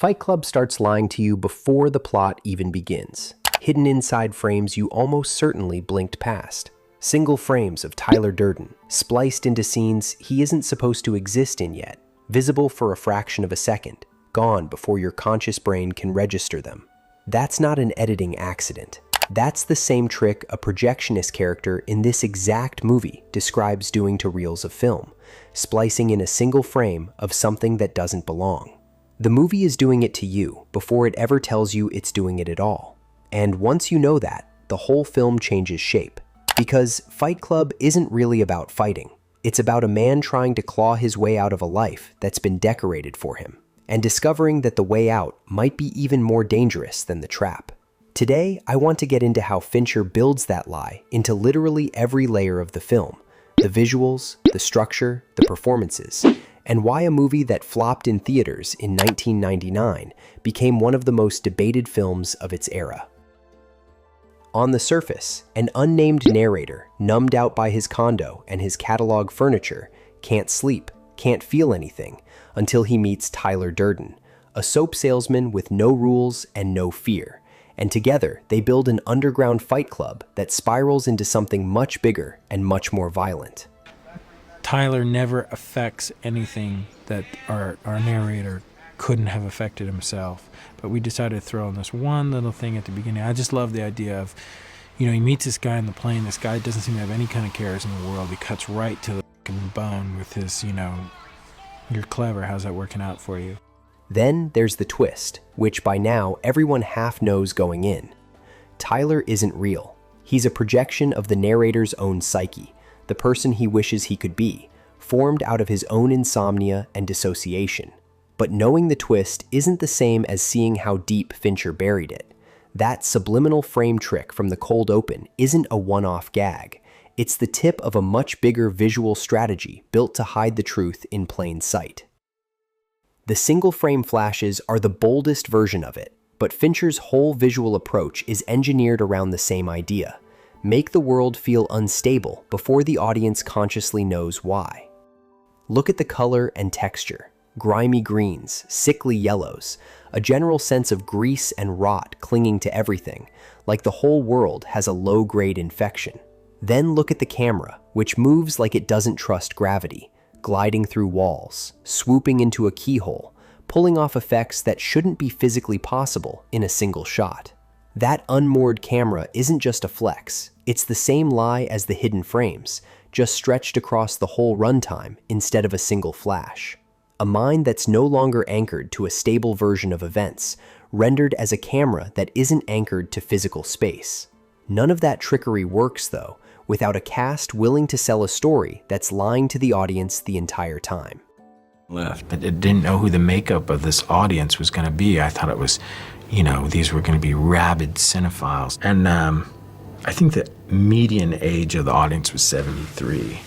Fight Club starts lying to you before the plot even begins. Hidden inside frames you almost certainly blinked past. Single frames of Tyler Durden, spliced into scenes he isn't supposed to exist in yet, visible for a fraction of a second, gone before your conscious brain can register them. That's not an editing accident. That's the same trick a projectionist character in this exact movie describes doing to reels of film, splicing in a single frame of something that doesn't belong. The movie is doing it to you before it ever tells you it's doing it at all. And once you know that, the whole film changes shape. Because Fight Club isn't really about fighting. It's about a man trying to claw his way out of a life that's been decorated for him, and discovering that the way out might be even more dangerous than the trap. Today, I want to get into how Fincher builds that lie into literally every layer of the film, the visuals, the structure, the performances, and why a movie that flopped in theaters in 1999 became one of the most debated films of its era. On the surface, an unnamed narrator, numbed out by his condo and his catalog furniture, can't sleep, can't feel anything, until he meets Tyler Durden, a soap salesman with no rules and no fear. And together, they build an underground fight club that spirals into something much bigger and much more violent. Tyler never affects anything that our narrator couldn't have affected himself. But we decided to throw in this one little thing at the beginning. I just love the idea of, he meets this guy in the plane. This guy doesn't seem to have any kind of cares in the world. He cuts right to the bone with his, you're clever. How's that working out for you? Then there's the twist, which by now everyone half knows going in. Tyler isn't real. He's a projection of the narrator's own psyche, the person he wishes he could be, formed out of his own insomnia and dissociation. But knowing the twist isn't the same as seeing how deep Fincher buried it. That subliminal frame trick from the cold open isn't a one-off gag. It's the tip of a much bigger visual strategy built to hide the truth in plain sight. The single frame flashes are the boldest version of it, but Fincher's whole visual approach is engineered around the same idea. Make the world feel unstable before the audience consciously knows why. Look at the color and texture. Grimy greens, sickly yellows, a general sense of grease and rot clinging to everything, like the whole world has a low-grade infection. Then look at the camera, which moves like it doesn't trust gravity, gliding through walls, swooping into a keyhole, pulling off effects that shouldn't be physically possible in a single shot. That unmoored camera isn't just a flex, it's the same lie as the hidden frames, just stretched across the whole runtime instead of a single flash. A mind that's no longer anchored to a stable version of events, rendered as a camera that isn't anchored to physical space. None of that trickery works, though, without a cast willing to sell a story that's lying to the audience the entire time. I didn't know who the makeup of this audience was going to be. I thought it was, these were going to be rabid cinephiles. And I think the median age of the audience was 73.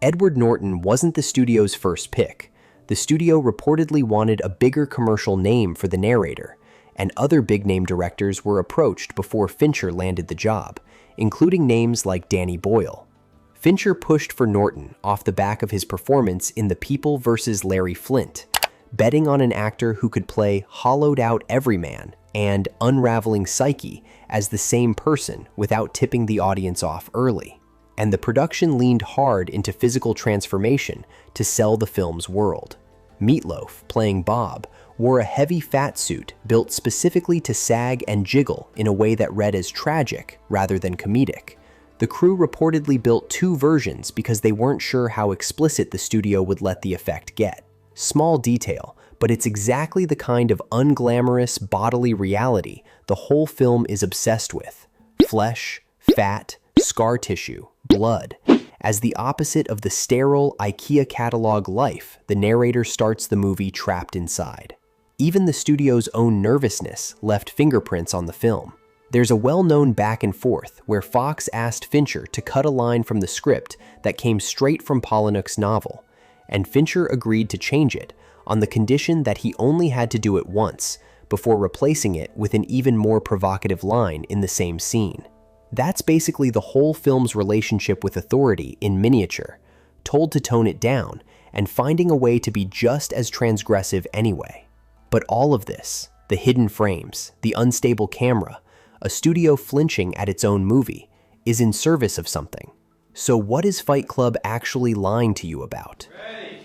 Edward Norton wasn't the studio's first pick. The studio reportedly wanted a bigger commercial name for the narrator, and other big-name directors were approached before Fincher landed the job, including names like Danny Boyle. Fincher pushed for Norton off the back of his performance in The People vs. Larry Flynt, betting on an actor who could play hollowed-out everyman and unraveling psyche as the same person without tipping the audience off early. And the production leaned hard into physical transformation to sell the film's world. Meatloaf, playing Bob, wore a heavy fat suit built specifically to sag and jiggle in a way that read as tragic rather than comedic. The crew reportedly built two versions because they weren't sure how explicit the studio would let the effect get. Small detail, but it's exactly the kind of unglamorous bodily reality the whole film is obsessed with. Flesh, fat, scar tissue, blood. As the opposite of the sterile IKEA catalog life, the narrator starts the movie trapped inside. Even the studio's own nervousness left fingerprints on the film. There's a well-known back and forth where Fox asked Fincher to cut a line from the script that came straight from Palahniuk's novel, and Fincher agreed to change it on the condition that he only had to do it once, before replacing it with an even more provocative line in the same scene. That's basically the whole film's relationship with authority in miniature, told to tone it down and finding a way to be just as transgressive anyway. But all of this, the hidden frames, the unstable camera, a studio flinching at its own movie, is in service of something. So what is Fight Club actually lying to you about? Ready,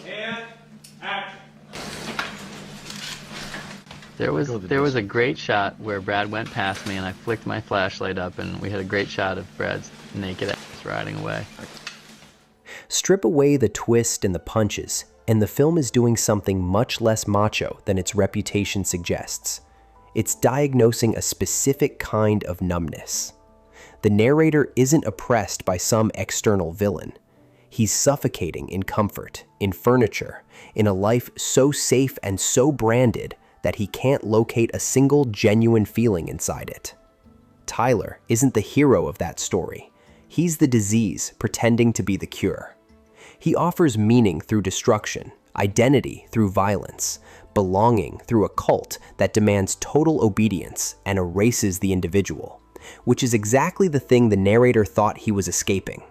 and action. There was a great shot where Brad went past me and I flicked my flashlight up and we had a great shot of Brad's naked ass riding away. Strip away the twist and the punches, and the film is doing something much less macho than its reputation suggests. It's diagnosing a specific kind of numbness. The narrator isn't oppressed by some external villain. He's suffocating in comfort, in furniture, in a life so safe and so branded that he can't locate a single genuine feeling inside it. Tyler isn't the hero of that story. He's the disease pretending to be the cure. He offers meaning through destruction, identity through violence, belonging through a cult that demands total obedience and erases the individual, which is exactly the thing the narrator thought he was escaping.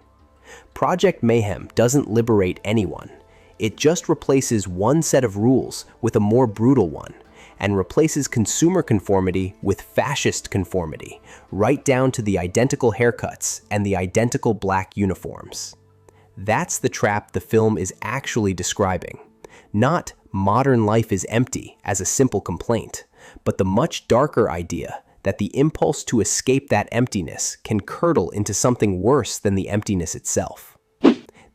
Project Mayhem doesn't liberate anyone. It just replaces one set of rules with a more brutal one, and replaces consumer conformity with fascist conformity, right down to the identical haircuts and the identical black uniforms. That's the trap the film is actually describing. Not modern life is empty as a simple complaint, but the much darker idea that the impulse to escape that emptiness can curdle into something worse than the emptiness itself.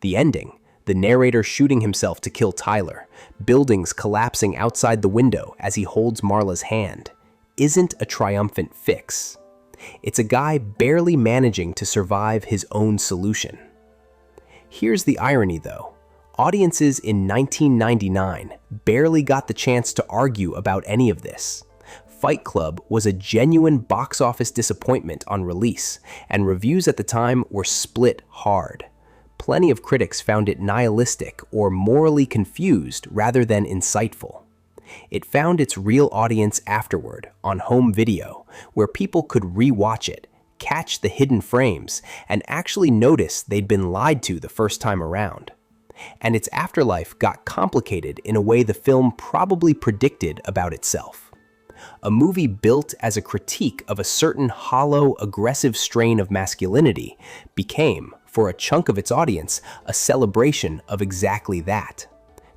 The ending, the narrator shooting himself to kill Tyler, buildings collapsing outside the window as he holds Marla's hand, isn't a triumphant fix. It's a guy barely managing to survive his own solution. Here's the irony though. Audiences in 1999 barely got the chance to argue about any of this. Fight Club was a genuine box office disappointment on release, and reviews at the time were split hard. Plenty of critics found it nihilistic or morally confused rather than insightful. It found its real audience afterward on home video, where people could re-watch it, catch the hidden frames, and actually notice they'd been lied to the first time around. And its afterlife got complicated in a way the film probably predicted about itself. A movie built as a critique of a certain hollow, aggressive strain of masculinity became, for a chunk of its audience, a celebration of exactly that.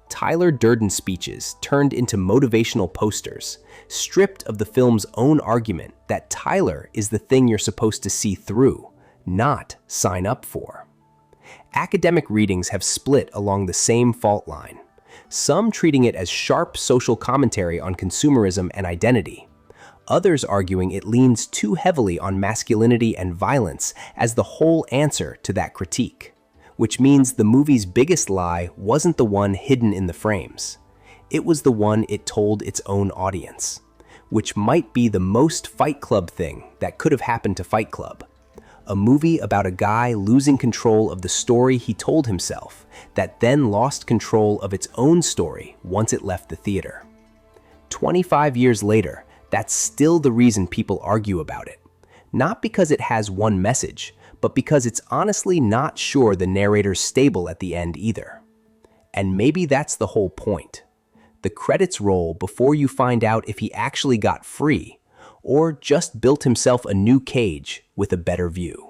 Tyler Durden speeches turned into motivational posters, stripped of the film's own argument that Tyler is the thing you're supposed to see through, not sign up for. Academic readings have split along the same fault line, some treating it as sharp social commentary on consumerism and identity, others arguing it leans too heavily on masculinity and violence as the whole answer to that critique, which means the movie's biggest lie wasn't the one hidden in the frames. It was the one it told its own audience, which might be the most Fight Club thing that could have happened to Fight Club. A movie about a guy losing control of the story he told himself that then lost control of its own story once it left the theater. 25 years later, that's still the reason people argue about it. Not because it has one message, but because it's honestly not sure the narrator's stable at the end either. And maybe that's the whole point. The credits roll before you find out if he actually got free, or just built himself a new cage with a better view.